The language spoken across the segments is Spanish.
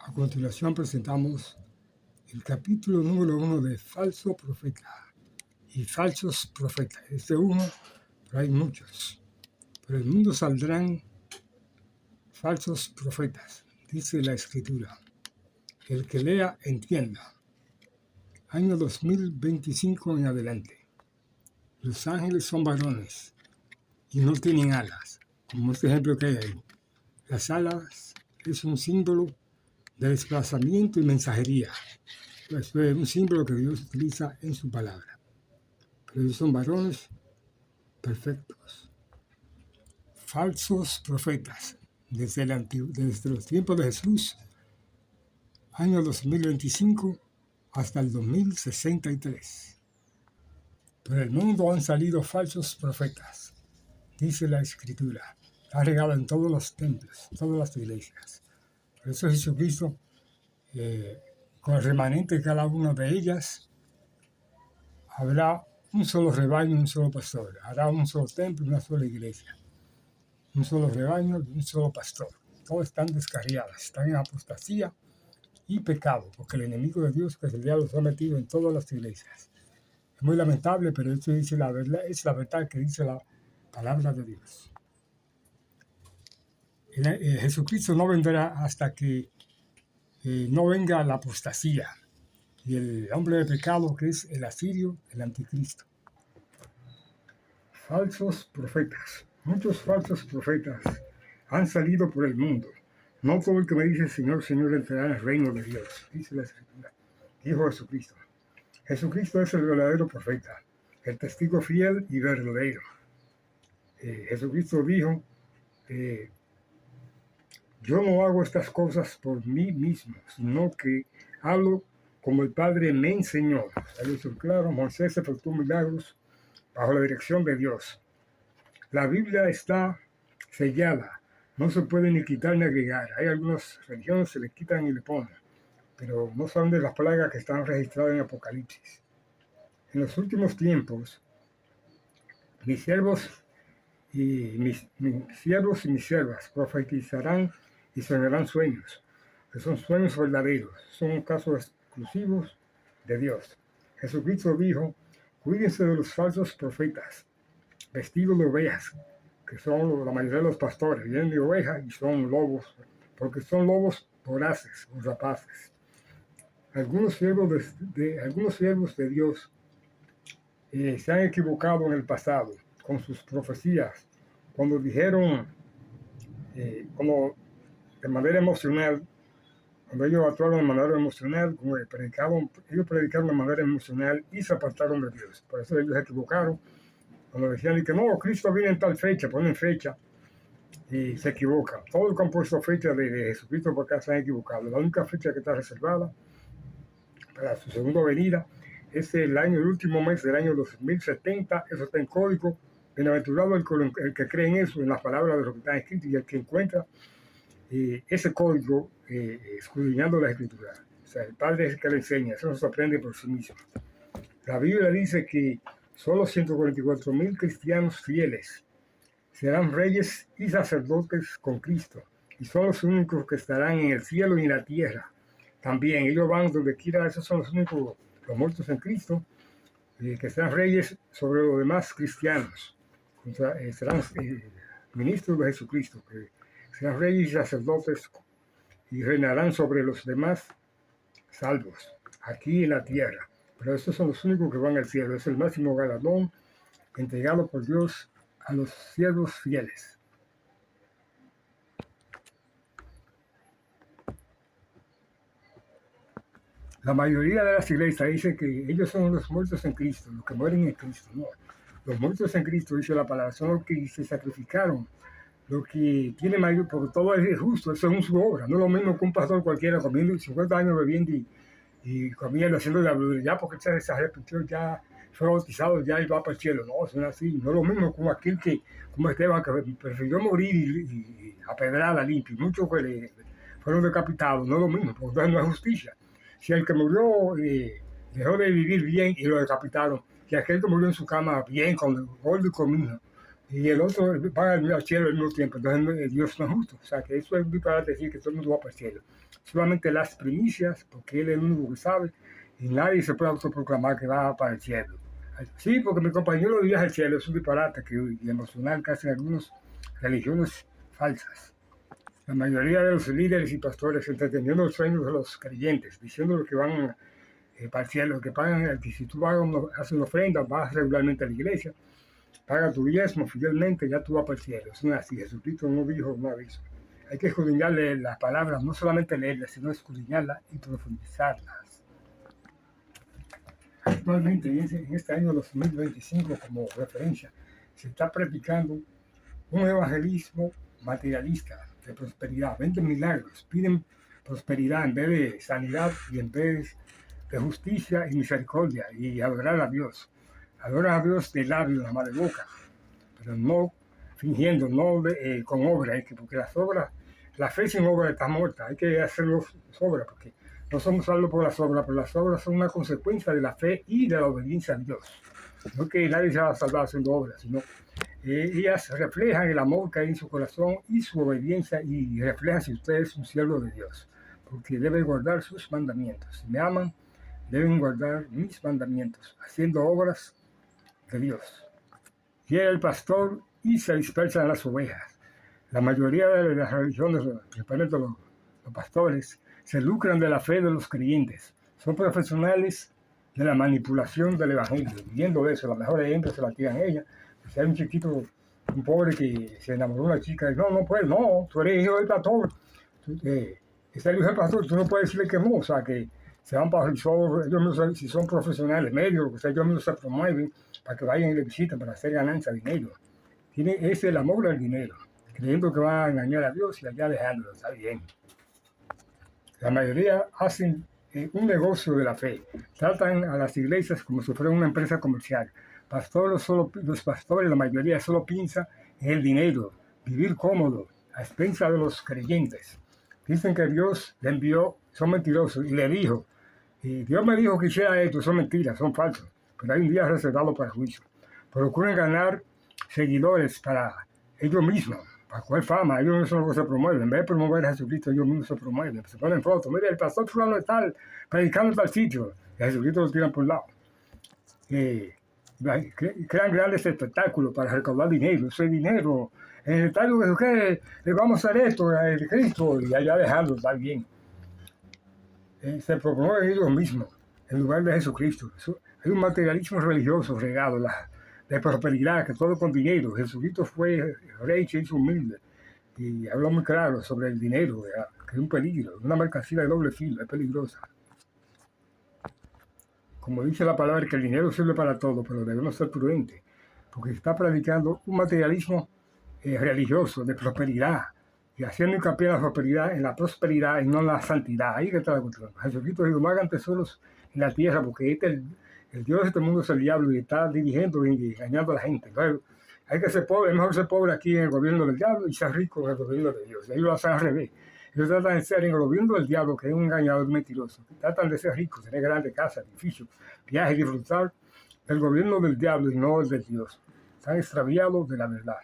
A continuación presentamos el capítulo número 1 de Falso Profeta y Falsos Profetas. Este uno, pero hay muchos. Por el mundo saldrán falsos profetas, dice la Escritura. El que lea, entienda. Año 2025 en adelante. Los ángeles son varones y no tienen alas, como este ejemplo que hay ahí. Las alas es un símbolo de desplazamiento y mensajería. Esto es un símbolo que Dios utiliza en su palabra. Pero ellos son varones perfectos. Falsos profetas. Desde los tiempos de Jesús, año 2025, hasta el 2063. Por el mundo han salido falsos profetas, dice la Escritura. Está regado en todos los templos, todas las iglesias. Por eso Jesucristo, con el remanente de cada una de ellas, habrá un solo rebaño y un solo pastor. Hará un solo templo y una sola iglesia. Un solo rebaño y un solo pastor. Todas están descarriadas, están en apostasía y pecado, porque el enemigo de Dios, que es el diablo, se ha metido en todas las iglesias. Es muy lamentable, pero esto dice la verdad, es la verdad que dice la palabra de Dios. Jesucristo no vendrá hasta que no venga la apostasía y el hombre de pecado, que es el asirio, el anticristo. Falsos profetas. Muchos falsos profetas han salido por el mundo. No todo el que me dice Señor, Señor entrará en el reino de Dios, dice la Escritura. Dijo Jesucristo. Jesucristo es el verdadero profeta, el testigo fiel y verdadero. Jesucristo dijo, yo no hago estas cosas por mí mismo, sino que hablo como el Padre me enseñó. Él hizo claro, Moisés efectuó milagros bajo la dirección de Dios. La Biblia está sellada, no se puede ni quitar ni agregar. Hay algunas religiones que se le quitan y le ponen, pero no son de las plagas que están registradas en Apocalipsis. En los últimos tiempos, mis siervos y mis siervas profetizarán y soñarán sueños, que son sueños verdaderos, son casos exclusivos de Dios. Jesucristo dijo, cuídense de los falsos profetas, vestidos de ovejas, que son la mayoría de los pastores, vienen de ovejas y son lobos, porque son lobos voraces o rapaces. Algunos siervos de Dios se han equivocado en el pasado con sus profecías, cuando dijeron, como de manera emocional, cuando ellos actuaron de manera emocional, como ellos predicaron de manera emocional y se apartaron de Dios. Por eso ellos se equivocaron. Cuando decían que no, Cristo viene en tal fecha, ponen fecha y se equivocan. Todos los que han puesto fecha de Jesucristo por acá se han equivocado. La única fecha que está reservada para su segunda venida es el último mes del año 2070. Eso está en código. Bienaventurado el que cree en eso, en las palabras de lo que está escrito, y el que encuentra ese código escudriñando la Escritura. O sea, el Padre es el que le enseña, eso no se aprende por sí mismo. La Biblia dice que solo 144,000 cristianos fieles serán reyes y sacerdotes con Cristo, y son los únicos que estarán en el cielo y en la tierra. También ellos van donde quiera, esos son los únicos, los muertos en Cristo, que serán reyes sobre los demás cristianos. O sea, serán ministros de Jesucristo, que serán reyes y sacerdotes y reinarán sobre los demás salvos aquí en la tierra. Pero estos son los únicos que van al cielo. Es el máximo galardón entregado por Dios a los siervos fieles. La mayoría de las iglesias dice que ellos son los muertos en Cristo, los que mueren en Cristo. No, los muertos en Cristo, dice la palabra, son los que se sacrificaron, los que tienen mayor, porque todo es justo, eso es su obra. No es lo mismo que un pastor cualquiera comiendo 50 años bebiendo y comiendo, haciendo la brujería, ya porque se arrepintió, ya fue bautizado, ya él va para el cielo. No, eso no es así. No es lo mismo como aquel que, como Esteban, que prefirió morir y a pedrada limpio. Muchos que fueron decapitados. No es lo mismo, porque entonces no es justicia. Si el que murió dejó de vivir bien y lo decapitaron, y aquel que murió en su cama bien, con gordo y comido, y el otro va al cielo al mismo tiempo. Entonces Dios no es justo. O sea, que eso es para decir que todo el mundo va para el cielo. Solamente las primicias, porque Él es el único que sabe, y nadie se puede autoproclamar que va para el cielo. Sí, porque mi compañero viaja al cielo, es un disparate que emocional que hacen algunas religiones falsas. La mayoría de los líderes y pastores entreteniendo los sueños de los creyentes, diciendo que van para el cielo, que pagan, que si tú haces una ofrenda, vas regularmente a la iglesia, paga tu diezmo fielmente, ya tú vas para el cielo. Eso no es así. Jesucristo no dijo una vez. Hay que escudriñarle las palabras, no solamente leerlas, sino escudriñarlas y profundizarlas. Actualmente, en este año 2025, como referencia, se está practicando un evangelismo materialista de prosperidad. Venden milagros, piden prosperidad en vez de sanidad y en vez de justicia y misericordia y adorar a Dios. Adorar a Dios de labios, nada más de boca, pero no fingiendo, no con obra, porque las obras, la fe sin obra está muerta, hay que hacerlo obras, porque no somos salvos por las obras, pero las obras son una consecuencia de la fe y de la obediencia a Dios. No que nadie se va a salvar haciendo obras, sino ellas reflejan el amor que hay en su corazón y su obediencia, y reflejan si usted es un siervo de Dios, porque debe guardar sus mandamientos. Si me aman, deben guardar mis mandamientos, haciendo obras de Dios. Llega el pastor y se dispersan las ovejas. La mayoría de las religiones, principalmente los pastores, se lucran de la fe de los creyentes. Son profesionales de la manipulación del evangelio. Viendo eso, la mejor ejemplo se la tiran a ella. Si hay un chiquito, un pobre que se enamoró de una chica, y no puedes, no, tú eres hijo del pastor. Es el hijo del pastor, tú no puedes decirle que no. O sea, que se van para el show, ellos mismos, si son profesionales, medios, lo que sea, ellos mismos se promueven para que vayan y le visiten para hacer ganancia, dinero. Es el amor al dinero, creyendo que van a engañar a Dios y allá dejándolo, está bien. La mayoría hacen un negocio de la fe, tratan a las iglesias como si fuera una empresa comercial. Los pastores, la mayoría solo piensan en el dinero, vivir cómodo, a expensas de los creyentes. Dicen que Dios le envió, son mentirosos, y le dijo, y Dios me dijo que hiciera esto, son mentiras, son falsos, pero hay un día reservado para juicio. Procuran ganar seguidores para ellos mismos, para coger fama. Ellos no son los que se promueven. En vez de promover a Jesucristo, ellos mismos se promueven. Se ponen fotos. Mira, el pastor fulano está predicando en tal sitio. Y a Jesucristo lo tiran por un lado. Crean grandes espectáculos para recaudar dinero. Ese dinero, en el estadio de que le vamos a hacer esto a Cristo, y allá dejarlo, está bien. Se promueven ellos mismos en lugar de Jesucristo. Hay un materialismo religioso regado, de prosperidad, que todo con dinero. Jesucristo fue rey, se hizo humilde y habló muy claro sobre el dinero, que es un peligro, una mercancía de doble filo, es peligrosa. Como dice la palabra, que el dinero sirve para todo, pero debemos ser prudentes, porque se está predicando un materialismo religioso de prosperidad, y haciendo hincapié en la prosperidad y no en la santidad. Ahí que está la cuestión. Jesucristo dijo, no hagan tesoros en la tierra, porque el Dios de este mundo es el diablo y está dirigiendo y engañando a la gente. Entonces, hay que ser pobre, es mejor ser pobre aquí en el gobierno del diablo y ser rico en el gobierno de Dios. Ellos lo hacen al revés. Ellos tratan de ser en el gobierno del diablo, que es un engañador mentiroso. Tratan de ser ricos, tener grandes casas, edificios, viajes, disfrutar del gobierno del diablo y no el de Dios. Están extraviados de la verdad.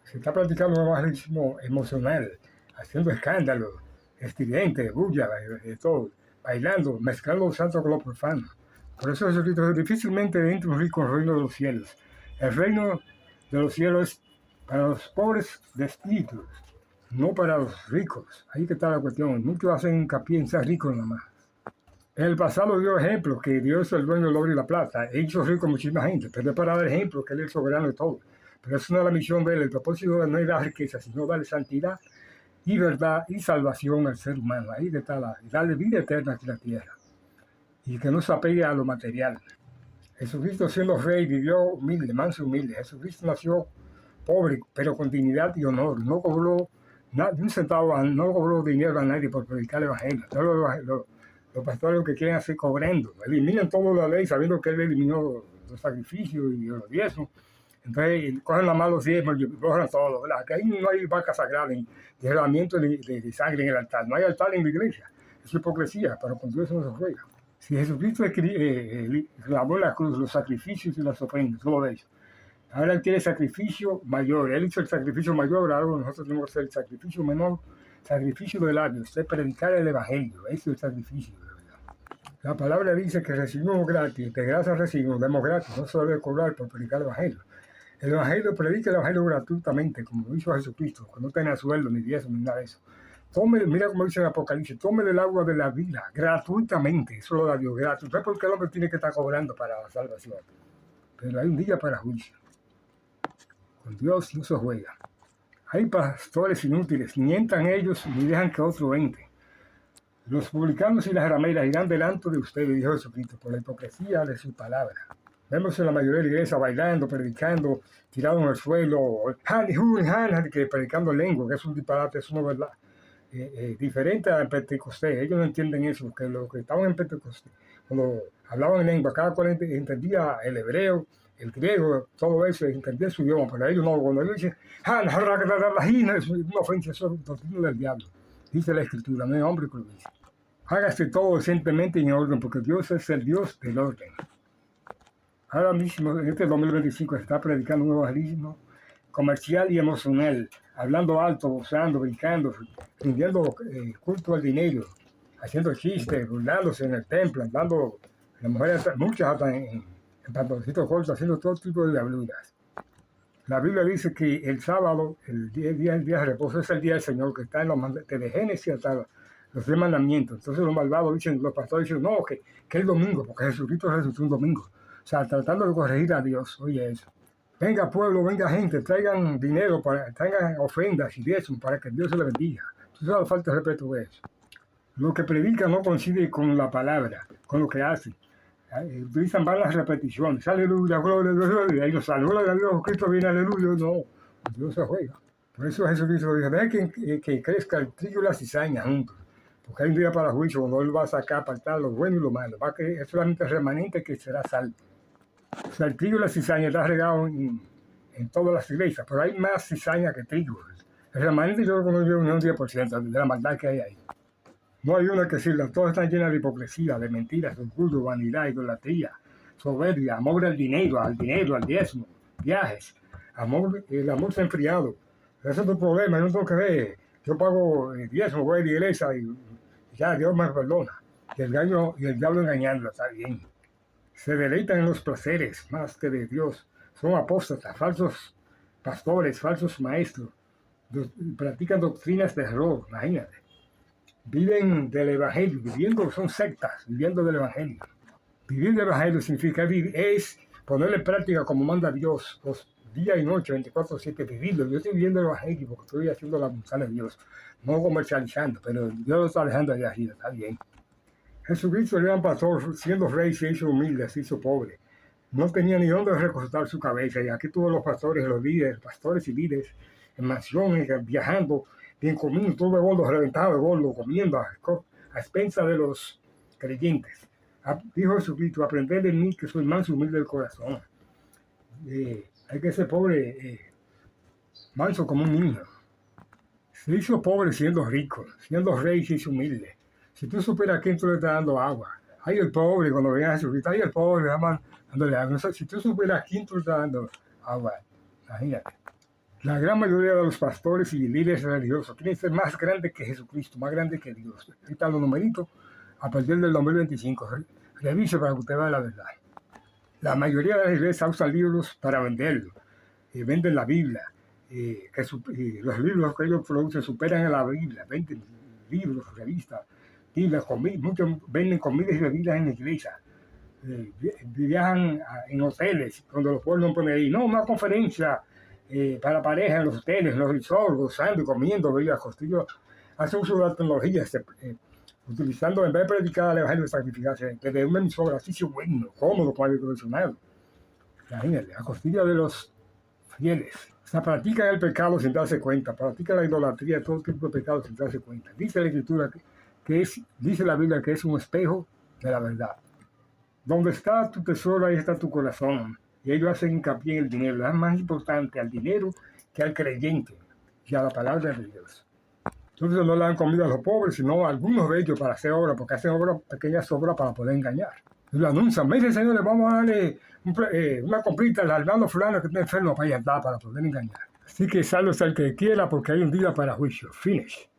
Se está practicando un evangelismo emocional, haciendo escándalos, estridentes, bulla, todo, bailando, mezclando lo santo con lo profano. Por eso Jesucristo difícilmente entra un rico en el reino de los cielos. El reino de los cielos es para los pobres de espíritu, no para los ricos. Ahí que está la cuestión. Muchos hacen hincapié en ser ricos nada más. En el pasado dio ejemplos que Dios es el dueño del oro y la plata. Él hizo rico a muchísima gente, pero es para dar ejemplos que Él es el soberano de todo. Pero esa no es la misión de Él. El propósito no es dar riqueza, sino darle santidad y verdad y salvación al ser humano. Ahí que está darle vida eterna aquí en la tierra. Y que no se apegue a lo material. Jesucristo, siendo rey, vivió humilde, manso y humilde. Jesucristo nació pobre, pero con dignidad y honor. No cobró ni un centavo, no cobró dinero a nadie por predicar el evangelio. Todos los pastores que quieren hacer cobrando, eliminan toda la ley sabiendo que Él eliminó los sacrificios y los diezmos. Entonces cogen la mano los diezmos y borran todo, ¿verdad? Que ahí no hay vaca sagrada ni derramamiento de sangre en el altar. No hay altar en la iglesia. Es hipocresía, pero con Dios no se juega. Si Jesucristo clavó en la cruz los sacrificios y las ofrendas, todo eso, Ahora él quiere sacrificio mayor. Él hizo el sacrificio mayor, ahora nosotros tenemos que hacer el sacrificio menor, sacrificio de labios, es predicar el evangelio. Ese es el sacrificio, de verdad. La palabra dice que recibimos gratis, de gracia recibimos, demos gratis, no se debe cobrar por predicar el evangelio. El evangelio predica el evangelio gratuitamente, como lo hizo Jesucristo, que no tenía sueldo, ni diezmo, ni nada de eso. Tome, mira como dice el Apocalipsis, tome del agua de la vida, gratuitamente, eso lo da Dios gratis. No es porque el hombre tiene que estar cobrando para la salvación, pero hay un día para juicio. Con Dios no se juega. Hay pastores inútiles, ni entran ellos, ni dejan que otro entre. Los publicanos y las rameras irán delante de ustedes, dijo Jesucristo, por la hipocresía de su palabra. Vemos en la mayoría de la iglesia bailando, predicando, tirado en el suelo, que predicando lengua, que es un disparate, eso no es verdad. Diferente a Pentecostés, ellos no entienden eso, que los que estaban en Pentecostés, cuando hablaban en lengua, cada cual entendía el hebreo, el griego, todo eso, entendía su idioma, pero ellos no, cuando ellos dicen, es una ofensa, eso es doctrina del diablo, dice la Escritura, no hay hombre que lo dice. Hágase todo decentemente y en orden, porque Dios es el Dios del orden. Ahora mismo, en este 2025, está predicando un evangelismo comercial y emocional, hablando alto, gozando, brincando, rindiendo culto al dinero, haciendo chistes, burlándose en el templo, andando, las mujeres, muchas hasta en pantaloncitos cortos, haciendo todo tipo de diabluras. La Biblia dice que el sábado, el día de reposo, es el día del Señor, que está en los desde Génesis hasta los 10 mandamientos. Entonces los malvados dicen, los pastores dicen, no, que el domingo, porque Jesucristo resucitó un domingo. O sea, tratando de corregir a Dios, oye eso. Venga pueblo, venga gente, traigan dinero, traigan ofrendas y diezmos para que Dios se le bendiga. Eso es la falta de respeto de eso. Lo que predica no coincide con la palabra, con lo que hace. Utilizan varias repeticiones, aleluya, gloria, gloria, y los sale, gloria a Dios, Cristo viene, aleluya, no, Dios se juega. Por eso Jesucristo dijo, deja que crezca el trigo y la cizaña juntos, porque hay un día para juicio, cuando Él va a sacar, apartar lo bueno y lo malo, va a que es solamente el remanente que será salvo. O sea, el trigo y la cizaña está regado en todas las iglesias, pero hay más cizaña que trigo. El remanente yo creo que no lleva un 10% de la maldad que hay ahí. No hay una que sirva, todas están llenas de hipocresía, de mentiras, de orgullo, vanidad, idolatría, soberbia, amor al dinero, al diezmo, viajes. El amor se ha enfriado. Ese es tu problema, yo no tengo que ver. Yo pago diezmo, voy a la iglesia y ya Dios me perdona. Y el diablo engañando, está bien. Se deleitan en los placeres más que de Dios. Son apóstatas, falsos pastores, falsos maestros. Practican doctrinas de error, imagínate. Viven del evangelio, son sectas, viviendo del evangelio. Vivir del evangelio significa es ponerle en práctica como manda Dios, los días y noche, 24/7, vivirlo. Yo estoy viviendo el evangelio porque estoy haciendo la voluntad de Dios, no comercializando, pero Dios lo está dejando de arriba, está bien. Jesucristo era un pastor, siendo rey se hizo humilde, se hizo pobre. No tenía ni dónde recostar su cabeza, y aquí tuvo los pastores, los líderes, pastores y líderes, en mansiones, viajando, bien comiendo, todo de gordo, reventado de gordo, comiendo a expensas de los creyentes. Dijo Jesucristo, aprended de mí que soy manso y humilde del corazón. Hay que ser pobre, manso como un niño. Se hizo pobre siendo rico, siendo rey se hizo humilde. Si tú supieras a quién tú le estás dando agua, ay el pobre, cuando venga Jesucristo, ay el pobre, dándole agua. Si tú supieras a quién tú le estás dando agua, imagínate. La gran mayoría de los pastores y líderes religiosos quieren ser más grandes que Jesucristo, más grandes que Dios. Ahí están los numeritos a partir del 2025. Revise para que usted vea la verdad. La mayoría de las iglesias usan libros para venderlos. Venden la Biblia. Los libros que ellos producen superan a la Biblia. Venden libros, revistas, Biblia, muchos venden comidas y bebidas en la iglesia. Viajan en hoteles, cuando los pueblos no ponen ahí. No, una conferencia para pareja en los hoteles, en los resorts, gozando y comiendo bebidas, costillas. Hacen uso de la tecnología, utilizando, en vez de predicar el evangelio de sacrificarse, desde una emisora así, bueno, cómodo para el profesional. Imagínate, a costilla de los fieles. O sea, practican el pecado sin darse cuenta, practican la idolatría, todo tipo de pecado sin darse cuenta. Dice la Escritura dice la Biblia que es un espejo de la verdad. Donde está tu tesoro, ahí está tu corazón. Y ellos hacen hincapié en el dinero. Es más importante al dinero que al creyente y a la palabra de Dios. Entonces no le dan comida a los pobres, sino a algunos de ellos para hacer obras, porque hacen obras, pequeñas obras para poder engañar. lo anuncian. Me dice, señores, vamos a darle una comprita al hermano fulano que está enfermo para allá, para poder engañar. Así que salve al que quiera, porque hay un día para juicio. Finish.